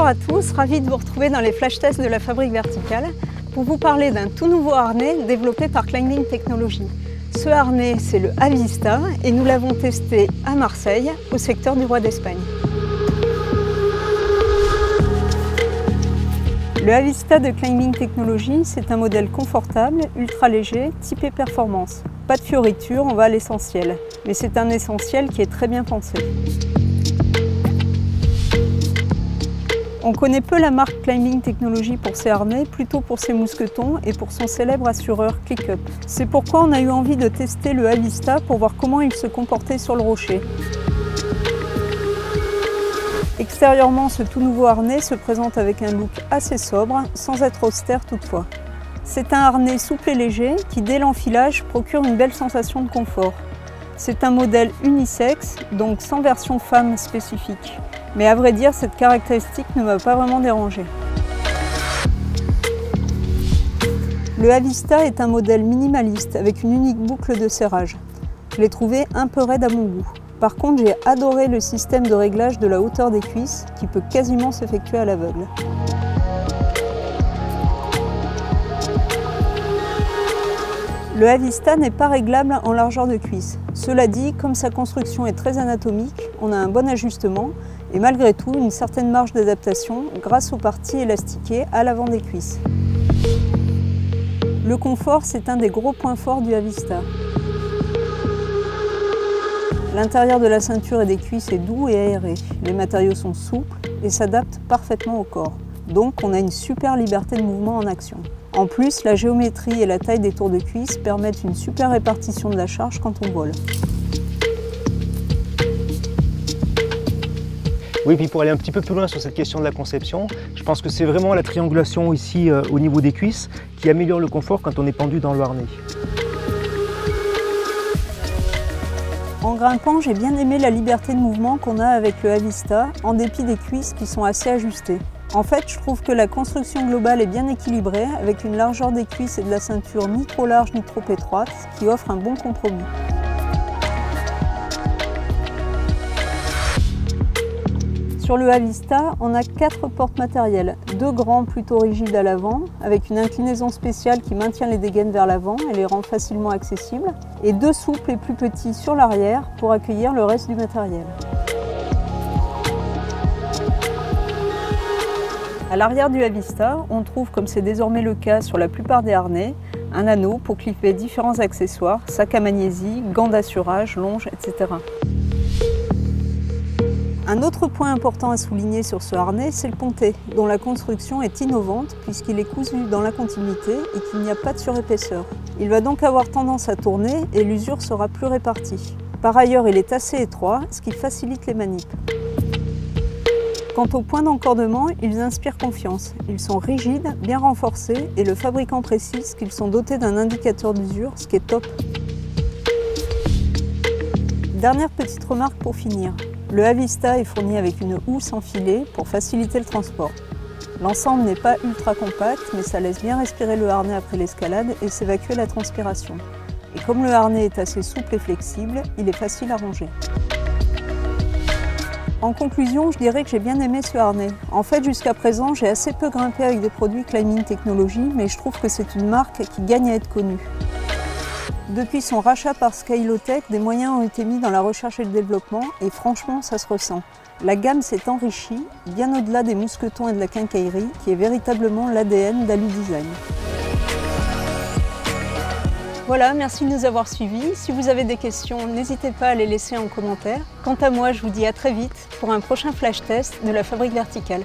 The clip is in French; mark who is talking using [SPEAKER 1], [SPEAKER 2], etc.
[SPEAKER 1] à tous, ravi de vous retrouver dans les flash tests de la Fabrique Verticale pour vous parler d'un tout nouveau harnais développé par Climbing Technology. Ce harnais, c'est le Avista et nous l'avons testé à Marseille, au secteur du Roi d'Espagne. Le Avista de Climbing Technology, c'est un modèle confortable, ultra léger, typé performance. Pas de fioritures, on va à l'essentiel. Mais c'est un essentiel qui est très bien pensé. On connaît peu la marque Climbing Technology pour ses harnais, plutôt pour ses mousquetons et pour son célèbre assureur ClickUp. C'est pourquoi on a eu envie de tester le Avista pour voir comment il se comportait sur le rocher. Extérieurement, ce tout nouveau harnais se présente avec un look assez sobre, sans être austère toutefois. C'est un harnais souple et léger qui, dès l'enfilage, procure une belle sensation de confort. C'est un modèle unisexe, donc sans version femme spécifique. Mais à vrai dire, cette caractéristique ne m'a pas vraiment dérangée. Le Avista est un modèle minimaliste avec une unique boucle de serrage. Je l'ai trouvé un peu raide à mon goût. Par contre, j'ai adoré le système de réglage de la hauteur des cuisses qui peut quasiment s'effectuer à l'aveugle. Le Avista n'est pas réglable en largeur de cuisse. Cela dit, comme sa construction est très anatomique, on a un bon ajustement et malgré tout une certaine marge d'adaptation grâce aux parties élastiquées à l'avant des cuisses. Le confort, c'est un des gros points forts du Avista. L'intérieur de la ceinture et des cuisses est doux et aéré. Les matériaux sont souples et s'adaptent parfaitement au corps. Donc on a une super liberté de mouvement en action. En plus, la géométrie et la taille des tours de cuisse permettent une super répartition de la charge quand on vole.
[SPEAKER 2] Oui, puis pour aller un petit peu plus loin sur cette question de la conception, je pense que c'est vraiment la triangulation ici au niveau des cuisses qui améliore le confort quand on est pendu dans le harnais.
[SPEAKER 1] En grimpant, j'ai bien aimé la liberté de mouvement qu'on a avec le Avista, en dépit des cuisses qui sont assez ajustées. En fait, je trouve que la construction globale est bien équilibrée, avec une largeur des cuisses et de la ceinture ni trop large ni trop étroite, qui offre un bon compromis. Sur le Avista, on a 4 portes matérielles, 2 grands plutôt rigides à l'avant, avec une inclinaison spéciale qui maintient les dégaines vers l'avant et les rend facilement accessibles, et 2 souples et plus petits sur l'arrière pour accueillir le reste du matériel. À l'arrière du Avista, on trouve, comme c'est désormais le cas sur la plupart des harnais, un anneau pour clipper différents accessoires, sac à magnésie, gants d'assurage, longes, etc. Un autre point important à souligner sur ce harnais, c'est le pontet, dont la construction est innovante puisqu'il est cousu dans la continuité et qu'il n'y a pas de surépaisseur. Il va donc avoir tendance à tourner et l'usure sera plus répartie. Par ailleurs, il est assez étroit, ce qui facilite les manips. Quant aux points d'encordement, ils inspirent confiance. Ils sont rigides, bien renforcés et le fabricant précise qu'ils sont dotés d'un indicateur d'usure, ce qui est top. Dernière petite remarque pour finir. Le Avista est fourni avec une housse enfilée pour faciliter le transport. L'ensemble n'est pas ultra compact, mais ça laisse bien respirer le harnais après l'escalade et s'évacuer la transpiration. Et comme le harnais est assez souple et flexible, il est facile à ranger. En conclusion, je dirais que j'ai bien aimé ce harnais. En fait, jusqu'à présent, j'ai assez peu grimpé avec des produits Climbing Technology, mais je trouve que c'est une marque qui gagne à être connue. Depuis son rachat par Skylotech, des moyens ont été mis dans la recherche et le développement, et franchement, ça se ressent. La gamme s'est enrichie, bien au-delà des mousquetons et de la quincaillerie, qui est véritablement l'ADN d'Aludesign. Voilà, merci de nous avoir suivis. Si vous avez des questions, n'hésitez pas à les laisser en commentaire. Quant à moi, je vous dis à très vite pour un prochain flash test de la Fabrique Verticale.